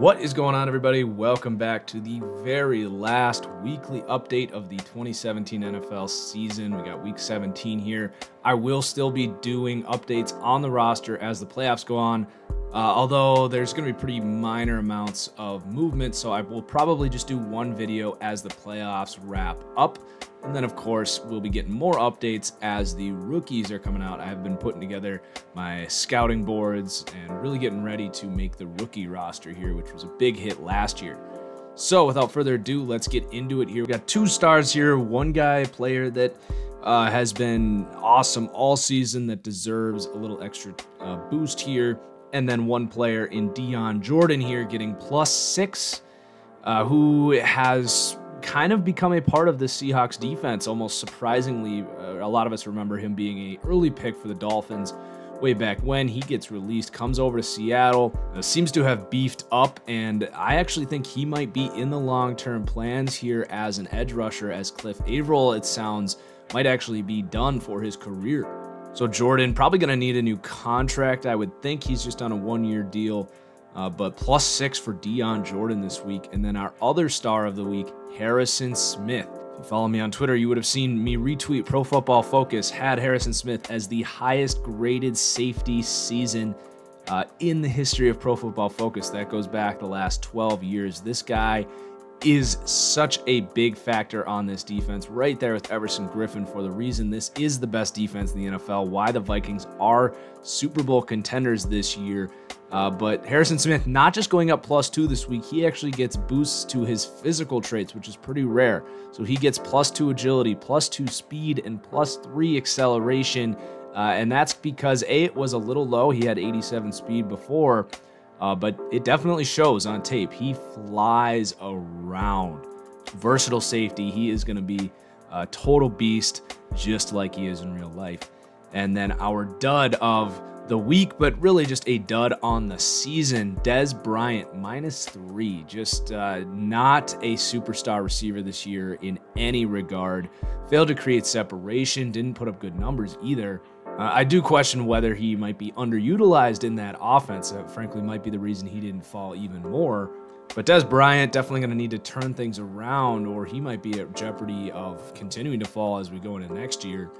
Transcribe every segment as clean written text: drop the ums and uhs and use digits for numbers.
What is going on, everybody? Welcome back to the very last weekly update of the 2017 NFL season. We got week 17 here. I will still be doing updates on the roster as the playoffs go on, although there's going to be pretty minor amounts of movement, so I will probably just do one video as the playoffs wrap up. And then, of course, we'll be getting more updates as the rookies are coming out. I have been putting together my scouting boards and really getting ready to make the rookie roster here, which was a big hit last year. So without further ado, let's get into it here. We got two stars here, one player that has been awesome all season that deserves a little extra boost here. And then one player in Dion Jordon here getting +6, who has kind of become a part of the Seahawks defense, almost surprisingly. A lot of us remember him being an early pick for the Dolphins way back when. He gets released, comes over to Seattle, seems to have beefed up, and I actually think he might be in the long-term plans here as an edge rusher, as Cliff Averill, it sounds, might actually be done for his career. So Jordan probably going to need a new contract. I would think he's just on a one-year deal. But +6 for Dion Jordon this week. And then our other star of the week, Harrison Smith. If you follow me on Twitter, you would have seen me retweet Pro Football Focus had Harrison Smith as the highest graded safety season in the history of Pro Football Focus. That goes back the last 12 years. This guy is such a big factor on this defense, right there with Everson Griffin, for the reason this is the best defense in the NFL, why the Vikings are Super Bowl contenders this year. But Harrison Smith not just going up +2 this week, he actually gets boosts to his physical traits, which is pretty rare. So he gets +2 agility, +2 speed, and +3 acceleration. And that's because it was a little low. He had 87 speed before, but it definitely shows on tape. He flies around. Versatile safety. He is going to be a total beast, just like he is in real life. And then our dud of the week, but really just a dud on the season, Dez Bryant, -3. Just not a superstar receiver this year in any regard. Failed to create separation, didn't put up good numbers either. I do question whether he might be underutilized in that offense. Frankly, might be the reason he didn't fall even more. But Dez Bryant definitely going to need to turn things around, or he might be at jeopardy of continuing to fall as we go into next year.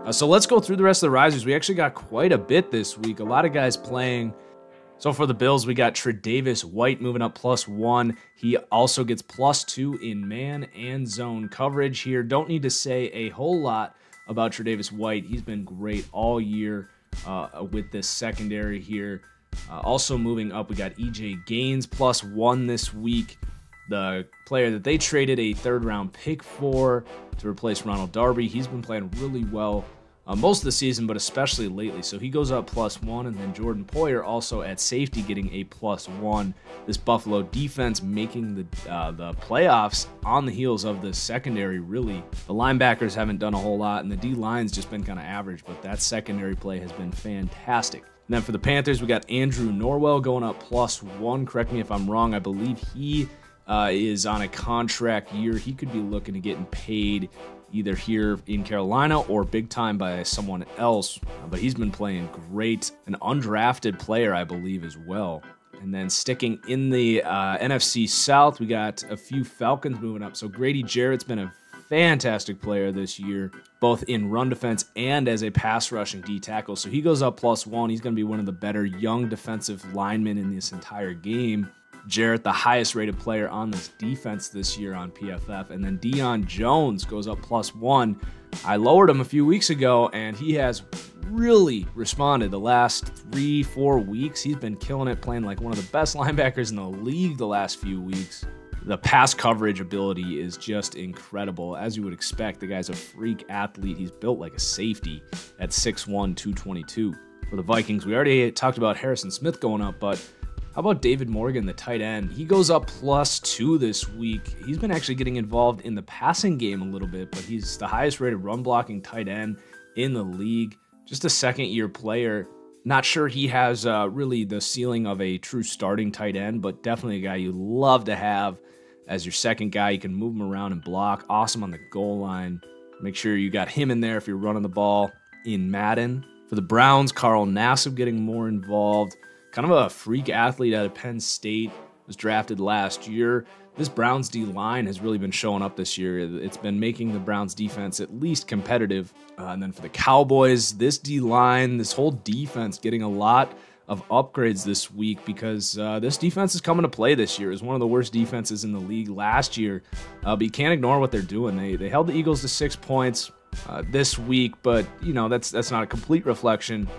So let's go through the rest of the risers. We actually got quite a bit this week. A lot of guys playing. So for the Bills, we got Tre'Davious White moving up +1. He also gets +2 in man and zone coverage here. Don't need to say a whole lot about Tre'Davious White. He's been great all year with this secondary here. Also moving up, we got EJ Gaines +1 this week. The player that they traded a third-round pick for to replace Ronald Darby. He's been playing really well most of the season, but especially lately. So he goes up +1, and then Jordan Poyer also at safety getting a +1. This Buffalo defense making the playoffs on the heels of the secondary, really. The linebackers haven't done a whole lot, and the D-line's just been kind of average, but that secondary play has been fantastic. And then for the Panthers, we got Andrew Norwell going up +1. Correct me if I'm wrong. I believe he is on a contract year. He could be looking to getting paid either here in Carolina or big time by someone else, but he's been playing great. An undrafted player, I believe, as well. And then sticking in the NFC South, we got a few Falcons moving up. So Grady Jarrett's been a fantastic player this year, both in run defense and as a pass rushing D tackle. So he goes up +1. He's going to be one of the better young defensive linemen in this entire game. Jarrett, the highest rated player on this defense this year on PFF. And then Dion Jones goes up +1. I lowered him a few weeks ago, and he has really responded the last 3-4 weeks. He's been killing it, playing like one of the best linebackers in the league the last few weeks. The pass coverage ability is just incredible. As you would expect, the guy's a freak athlete. He's built like a safety at 6'1", 222. For the Vikings, we already talked about Harrison Smith going up, but how about David Morgan, the tight end? He goes up +2 this week. He's been actually getting involved in the passing game a little bit, but he's the highest rated run blocking tight end in the league. Just a second-year player. Not sure he has really the ceiling of a true starting tight end, but definitely a guy you love to have as your second guy. You can move him around and block. Awesome on the goal line. Make sure you got him in there if you're running the ball in Madden. For the Browns, Carl Nassib getting more involved. Kind of a freak athlete out of Penn State. was drafted last year. This Browns D-line has really been showing up this year. It's been making the Browns defense at least competitive. And then for the Cowboys, this D-line, this whole defense getting a lot of upgrades this week because this defense is coming to play this year. It was one of the worst defenses in the league last year, but you can't ignore what they're doing. They held the Eagles to 6 points this week, but you know that's not a complete reflection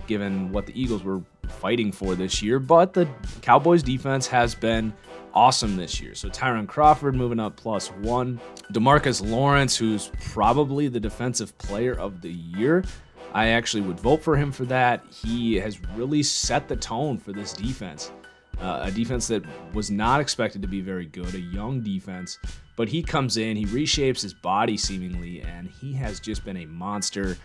given what the Eagles were fighting for this year. But the Cowboys defense has been awesome this year. So Tyron Crawford moving up +1. DeMarcus Lawrence, who's probably the defensive player of the year. I actually would vote for him for that. He has really set the tone for this defense. A defense that was not expected to be very good, a young defense, but he comes in, he reshapes his body seemingly, and he has just been a monster.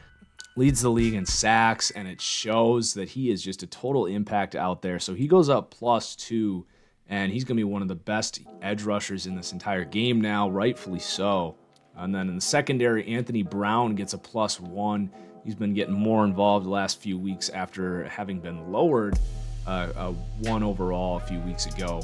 Leads the league in sacks, and it shows that he is just a total impact out there. So he goes up +2, and he's going to be one of the best edge rushers in this entire game now, rightfully so. And then in the secondary, Anthony Brown gets a +1. He's been getting more involved the last few weeks after having been lowered 1 overall a few weeks ago.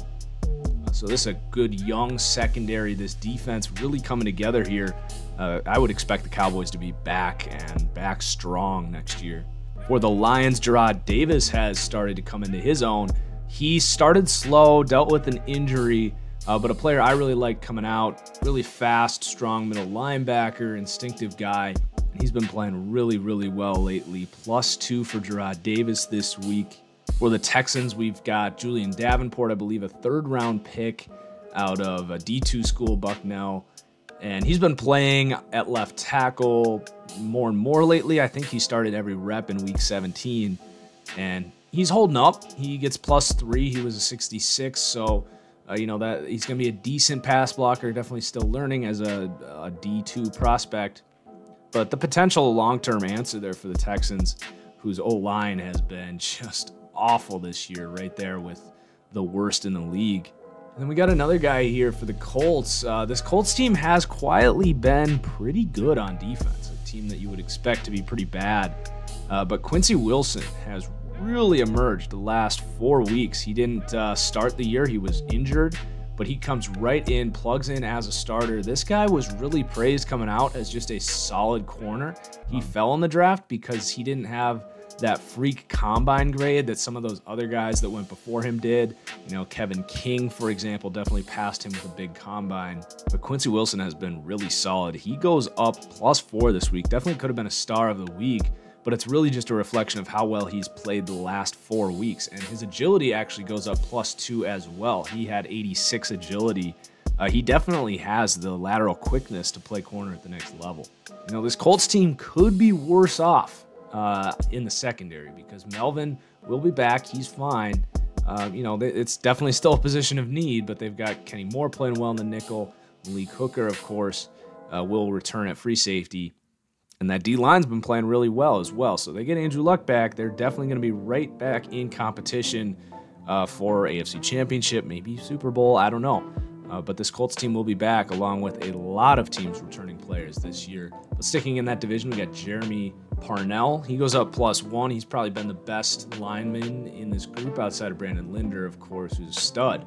So this is a good young secondary. This defense really coming together here. I would expect the Cowboys to be back and back strong next year. For the Lions, Jarrad Davis has started to come into his own. He started slow, dealt with an injury, but a player I really like coming out. Really fast, strong middle linebacker, instinctive guy. He's been playing really, really well lately. +2 for Jarrad Davis this week. For the Texans, we've got Julian Davenport, I believe a 3rd-round pick out of a D2 school, Bucknell. And he's been playing at left tackle more and more lately. I think he started every rep in week 17. And he's holding up. He gets +3. He was a 66, so you know that he's going to be a decent pass blocker. Definitely still learning as a D2 prospect. But the potential long-term answer there for the Texans, whose O-line has been just awful this year, right there with the worst in the league. And then we got another guy here for the Colts. This Colts team has quietly been pretty good on defense, a team that you would expect to be pretty bad. But Quincy Wilson has really emerged the last 4 weeks. He didn't start the year. He was injured, but he comes right in, plugs in as a starter. This guy was really praised coming out as just a solid corner. He fell in the draft because he didn't have that freak combine grade that some of those other guys that went before him did. You know, Kevin King, for example, definitely passed him with a big combine. But Quincy Wilson has been really solid. He goes up +4 this week. Definitely could have been a star of the week, but it's really just a reflection of how well he's played the last 4 weeks. And his agility actually goes up +2 as well. He had 86 agility. He definitely has the lateral quickness to play corner at the next level. You know, this Colts team could be worse off in the secondary because Melvin will be back. He's fine. You know, it's definitely still a position of need, but they've got Kenny Moore playing well in the nickel. Malik Hooker, of course, will return at free safety. And that D-line's been playing really well as well. So they get Andrew Luck back. They're definitely going to be right back in competition for AFC Championship, maybe Super Bowl. I don't know. But this Colts team will be back along with a lot of teams returning players this year. But sticking in that division, we got Jeremy Parnell. He goes up +1. He's probably been the best lineman in this group outside of Brandon Linder, of course, who's a stud.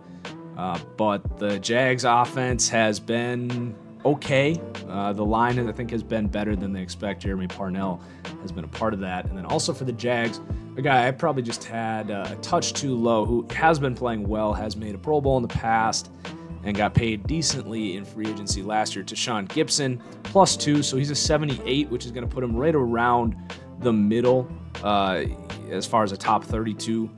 But the Jags offense has been okay. The line, I think, has been better than they expect. Jeremy Parnell has been a part of that. And then also for the Jags, a guy I probably just had a touch too low, who has been playing well, has made a Pro Bowl in the past, and got paid decently in free agency last year. Tashawn Gibson, +2, so he's a 78, which is going to put him right around the middle as far as a top 32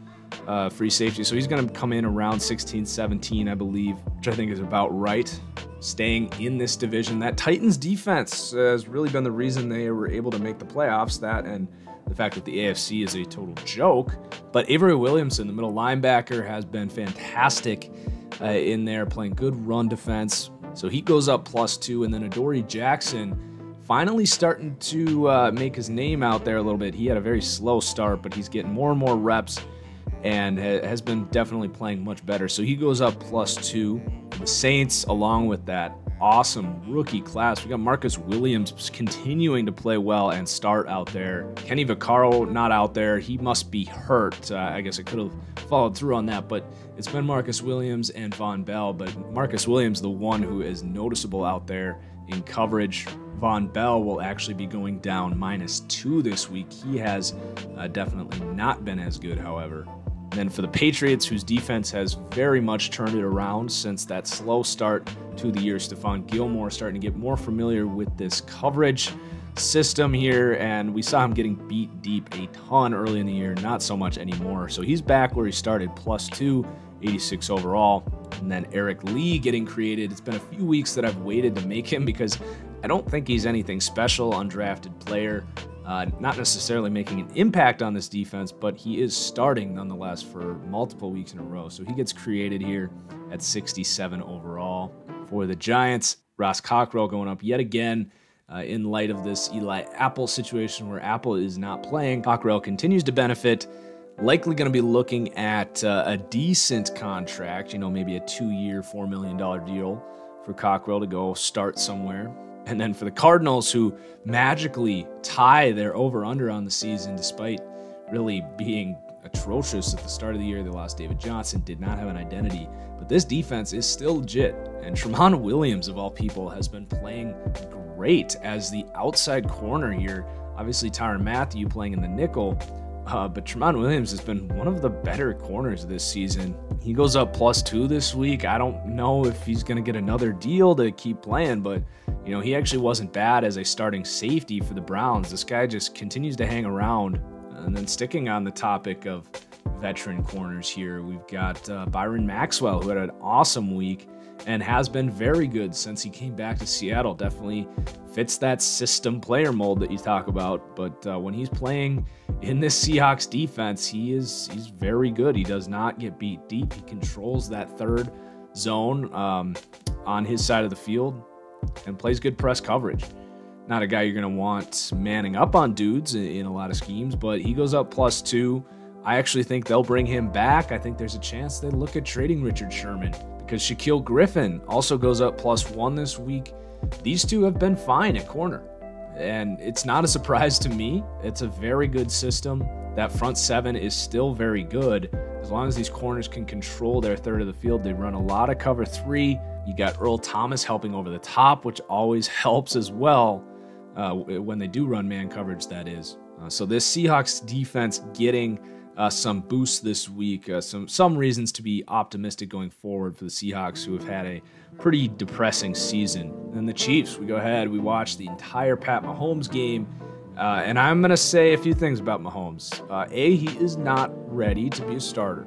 free safety. So he's going to come in around 16, 17, I believe, which I think is about right. Staying in this division, that Titans defense has really been the reason they were able to make the playoffs. That and the fact that the AFC is a total joke. But Avery Williamson, the middle linebacker, has been fantastic in there, playing good run defense. So he goes up +2. And then Adoree Jackson finally starting to make his name out there a little bit. He had a very slow start, but he's getting more and more reps and has been definitely playing much better. So he goes up +2. The Saints, along with that awesome rookie class, we got Marcus Williams continuing to play well and start out there. Kenny Vaccaro not out there. He must be hurt. I guess I could have followed through on that, but it's been Marcus Williams and Von Bell, but Marcus Williams, the one who is noticeable out there in coverage. Von Bell will actually be going down -2 this week. He has definitely not been as good, however. And then for the Patriots, whose defense has very much turned it around since that slow start to the year, Stephon Gilmore starting to get more familiar with this coverage system here, and we saw him getting beat deep a ton early in the year, not so much anymore. So he's back where he started, +2, 86 overall. And then Eric Lee getting created. It's been a few weeks that I've waited to make him because I don't think he's anything special, undrafted player. Not necessarily making an impact on this defense, but he is starting nonetheless for multiple weeks in a row. So he gets created here at 67 overall. For the Giants, Ross Cockrell going up yet again in light of this Eli Apple situation where Apple is not playing. Cockrell continues to benefit. Likely going to be looking at a decent contract, maybe a 2-year, $4 million deal for Cockrell to go start somewhere. And then for the Cardinals, who magically tie their over-under on the season despite really being atrocious at the start of the year. They lost David Johnson, did not have an identity. But this defense is still legit. And Tramon Williams, of all people, has been playing great as the outside corner here. Obviously, Tyrann Mathieu playing in the nickel. But Tramon Williams has been one of the better corners this season. He goes up +2 this week. I don't know if he's going to get another deal to keep playing, but he actually wasn't bad as a starting safety for the Browns. This guy just continues to hang around. And then sticking on the topic of veteran corners here, we've got Byron Maxwell, who had an awesome week and has been very good since he came back to Seattle. Definitely fits that system player mold that you talk about. But when he's playing in this Seahawks defense, he's very good. He does not get beat deep. He controls that third zone on his side of the field and plays good press coverage. Not a guy you're going to want manning up on dudes in a lot of schemes, but he goes up +2. I actually think they'll bring him back. I think there's a chance they look at trading Richard Sherman because Shaquille Griffin also goes up +1 this week. These two have been fine at corner, and it's not a surprise to me. It's a very good system. That front seven is still very good. As long as these corners can control their third of the field, they run a lot of cover 3. You got Earl Thomas helping over the top, which always helps as well when they do run man coverage, that is. So this Seahawks defense getting some boosts this week, some reasons to be optimistic going forward for the Seahawks, who have had a pretty depressing season. And the Chiefs, we go ahead, we watch the entire Pat Mahomes game, and I'm going to say a few things about Mahomes. He is not ready to be a starter.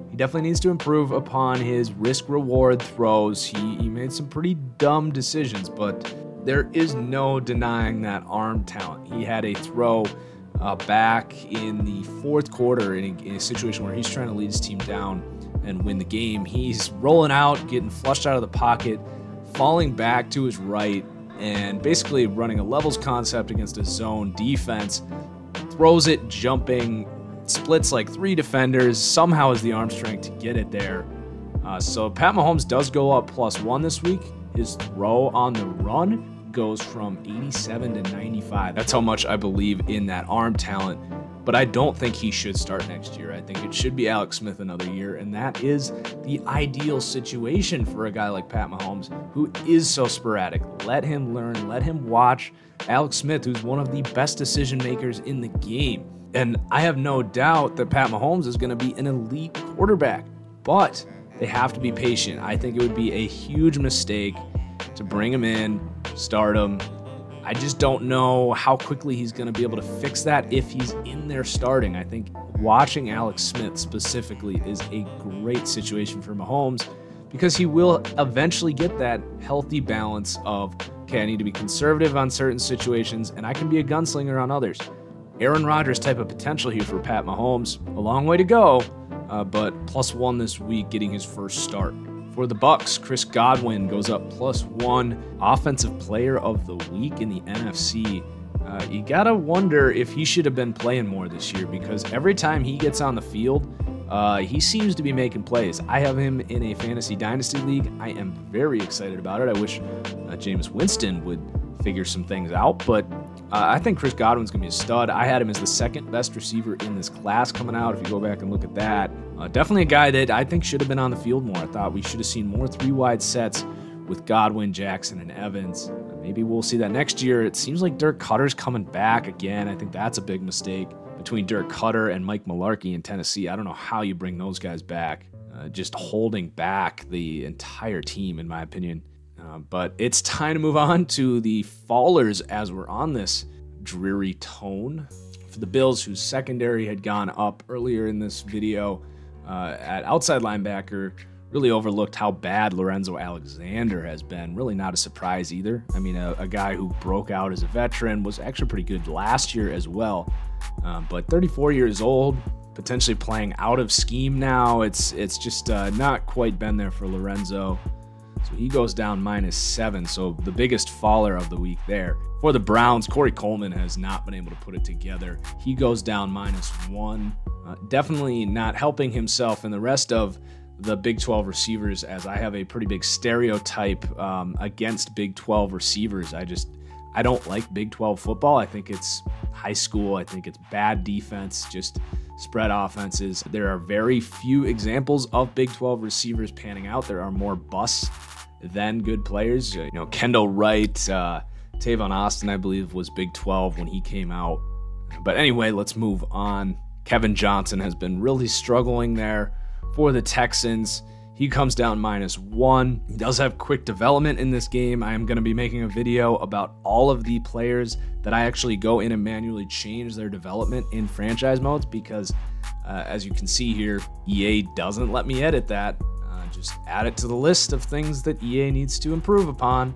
He definitely needs to improve upon his risk-reward throws. He made some pretty dumb decisions, but there is no denying that arm talent. He had a throw back in the fourth quarter in a situation where he's trying to lead his team down and win the game. He's rolling out, getting flushed out of the pocket, falling back to his right, and basically running a levels concept against a zone defense. Throws it, jumping, splits like 3 defenders, somehow has the arm strength to get it there. So Pat Mahomes does go up +1 this week. His throw on the run goes from 87 to 95. That's how much I believe in that arm talent, but I don't think he should start next year. I think it should be Alex Smith another year, and that is the ideal situation for a guy like Pat Mahomes, who is so sporadic. Let him learn, let him watch Alex Smith, who's one of the best decision makers in the game. And I have no doubt that Pat Mahomes is going to be an elite quarterback, but they have to be patient. I think it would be a huge mistake to bring him in, start him. I just don't know how quickly he's going to be able to fix that if he's in there starting. I think watching Alex Smith specifically is a great situation for Mahomes because he will eventually get that healthy balance of, okay, I need to be conservative on certain situations and I can be a gunslinger on others. Aaron Rodgers type of potential here for Pat Mahomes. A long way to go, but +1 this week, getting his first start. For the Bucks, Chris Godwin goes up +1, Offensive Player of the Week in the NFC. You gotta wonder if he should have been playing more this year because every time he gets on the field, he seems to be making plays. I have him in a fantasy dynasty league. I am very excited about it. I wish Jameis Winston would figure some things out, but I think Chris Godwin's going to be a stud. I had him as the second best receiver in this class coming out, if you go back and look at that. Definitely a guy that I think should have been on the field more. I thought we should have seen more 3-wide sets with Godwin, Jackson, and Evans. Maybe we'll see that next year. It seems like Dirk Cutter's coming back again. I think that's a big mistake between Dirk Cutter and Mike Mularkey in Tennessee. I don't know how you bring those guys back. Just holding back the entire team, in my opinion. But it's time to move on to the fallers as we're on this dreary tone. For the Bills, whose secondary had gone up earlier in this video, at outside linebacker, really overlooked how bad Lorenzo Alexander has been. Really not a surprise either. I mean, a guy who broke out as a veteran, was actually pretty good last year as well. But 34 years old, potentially playing out of scheme now. It's just not quite been there for Lorenzo. So he goes down -7, so the biggest faller of the week there. For the Browns, Corey Coleman has not been able to put it together. He goes down -1. Definitely not helping himself and the rest of the Big 12 receivers, as I have a pretty big stereotype against Big 12 receivers. I don't like Big 12 football. I think it's high school. I think it's bad defense, just spread offenses. There are very few examples of Big 12 receivers panning out. There are more busts than good players. You know, Kendall Wright, Tavon Austin, I believe, was Big 12 when he came out. But anyway, let's move on. Kevin Johnson has been really struggling there for the Texans. He comes down -1. He does have quick development in this game. I am going to be making a video about all of the players that I actually go in and manually change their development in franchise modes because, as you can see here, EA doesn't let me edit that. Just add it to the list of things that EA needs to improve upon.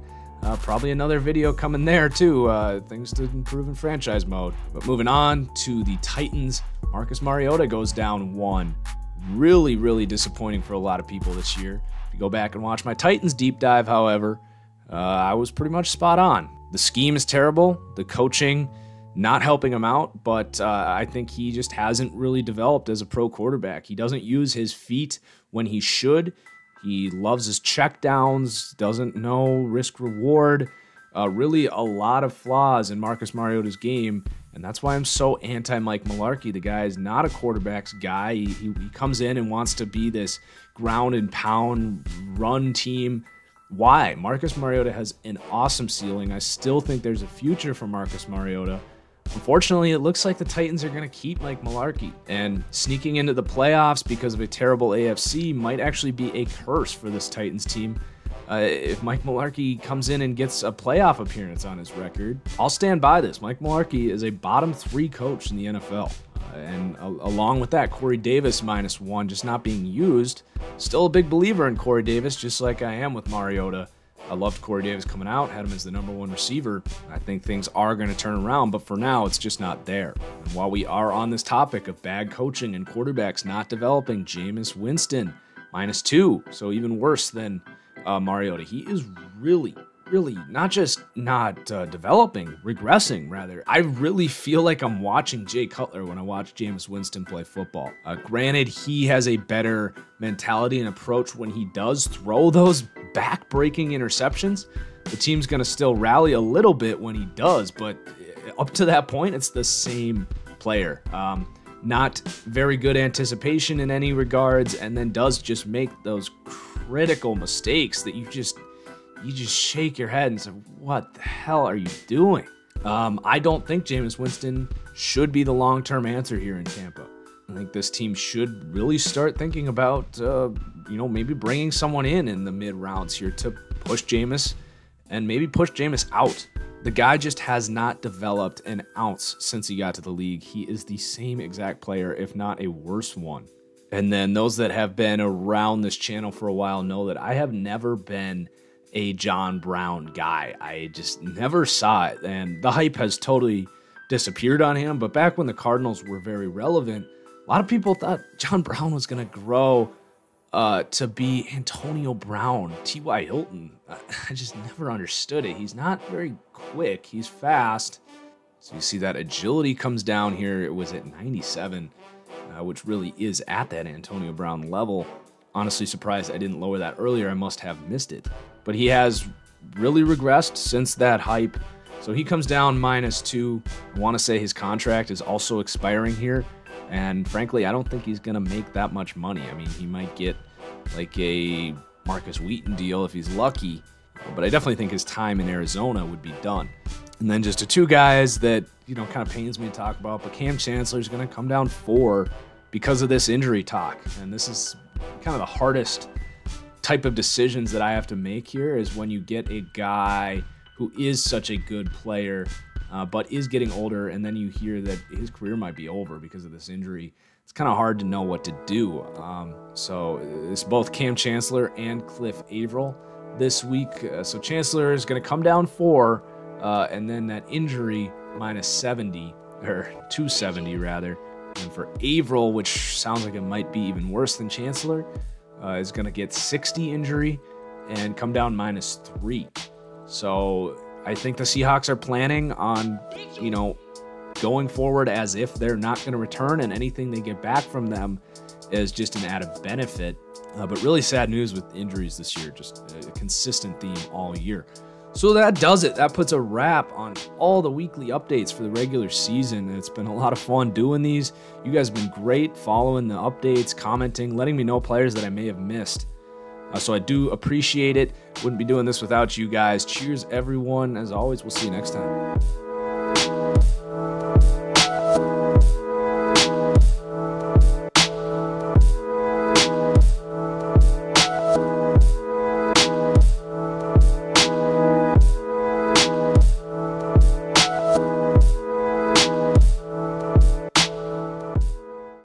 Probably another video coming there too, things to improve in franchise mode. But moving on to the Titans, Marcus Mariota goes down 1. Really, really disappointing for a lot of people this year. If you go back and watch my Titans deep dive, however, I was pretty much spot on. The scheme is terrible. The coaching not helping him out, but I think he just hasn't really developed as a pro quarterback. He doesn't use his feet when he should. He loves his checkdowns, doesn't know risk reward. Really a lot of flaws in Marcus Mariota's game, and that's why I'm so anti-Mike Mularkey. The guy is not a quarterback's guy. He comes in and wants to be this ground and pound run team. Why? Marcus Mariota has an awesome ceiling. I still think there's a future for Marcus Mariota. Unfortunately, it looks like the Titans are going to keep Mike Mularkey, and sneaking into the playoffs because of a terrible AFC might actually be a curse for this Titans team. If Mike Mularkey comes in and gets a playoff appearance on his record, I'll stand by this. Mike Mularkey is a bottom 3 coach in the NFL. And along with that, Corey Davis -1, just not being used. Still a big believer in Corey Davis, just like I am with Mariota. I loved Corey Davis coming out, had him as the #1 receiver. I think things are going to turn around, but for now, it's just not there. And while we are on this topic of bad coaching and quarterbacks not developing, Jameis Winston, -2, so even worse than Mariota. He is really not just not developing, regressing, rather. I really feel like I'm watching Jay Cutler when I watch Jameis Winston play football. Granted, he has a better mentality and approach when he does throw those back-breaking interceptions. The team's going to still rally a little bit when he does, but up to that point, it's the same player. Not very good anticipation in any regards, and then does just make those critical mistakes that you just shake your head and say, what the hell are you doing? I don't think Jameis Winston should be the long-term answer here in Tampa. I think this team should really start thinking about, maybe bringing someone in the mid-rounds here to push Jameis and maybe push Jameis out. The guy just has not developed an ounce since he got to the league. He is the same exact player, if not a worse one. And then those that have been around this channel for a while know that I have never been a John Brown guy. I just never saw it, and the hype has totally disappeared on him. But back when the Cardinals were very relevant, a lot of people thought John Brown was going to grow to be Antonio Brown, T.Y. Hilton. I just never understood it. He's not very quick. He's fast. So you see that agility comes down here. It was at 97, which really is at that Antonio Brown level. Honestly surprised I didn't lower that earlier. I must have missed it. But he has really regressed since that hype. So he comes down -2. I want to say his contract is also expiring here. And frankly, I don't think he's going to make that much money. I mean, he might get like a Marcus Wheaton deal if he's lucky, but I definitely think his time in Arizona would be done. And then just the two guys that, kind of pains me to talk about, but Cam Chancellor is going to come down 4 because of this injury talk. And this is kind of the hardest type of decisions that I have to make here, is when you get a guy who is such a good player, but is getting older, and then you hear that his career might be over because of this injury. It's kind of hard to know what to do. So it's both Cam Chancellor and Cliff Averill this week. So Chancellor is going to come down 4, and then that injury -70, or 270 rather. And for Averill, which sounds like it might be even worse than Chancellor, is going to get 60 injury and come down -3. So I think the Seahawks are planning on, going forward as if they're not going to return, and anything they get back from them is just an added benefit. But really sad news with injuries this year, just a consistent theme all year. So that does it. That puts a wrap on all the weekly updates for the regular season. It's been a lot of fun doing these. You guys have been great following the updates, commenting, letting me know players that I may have missed. So I do appreciate it. Wouldn't be doing this without you guys. Cheers, everyone. As always, we'll see you next time.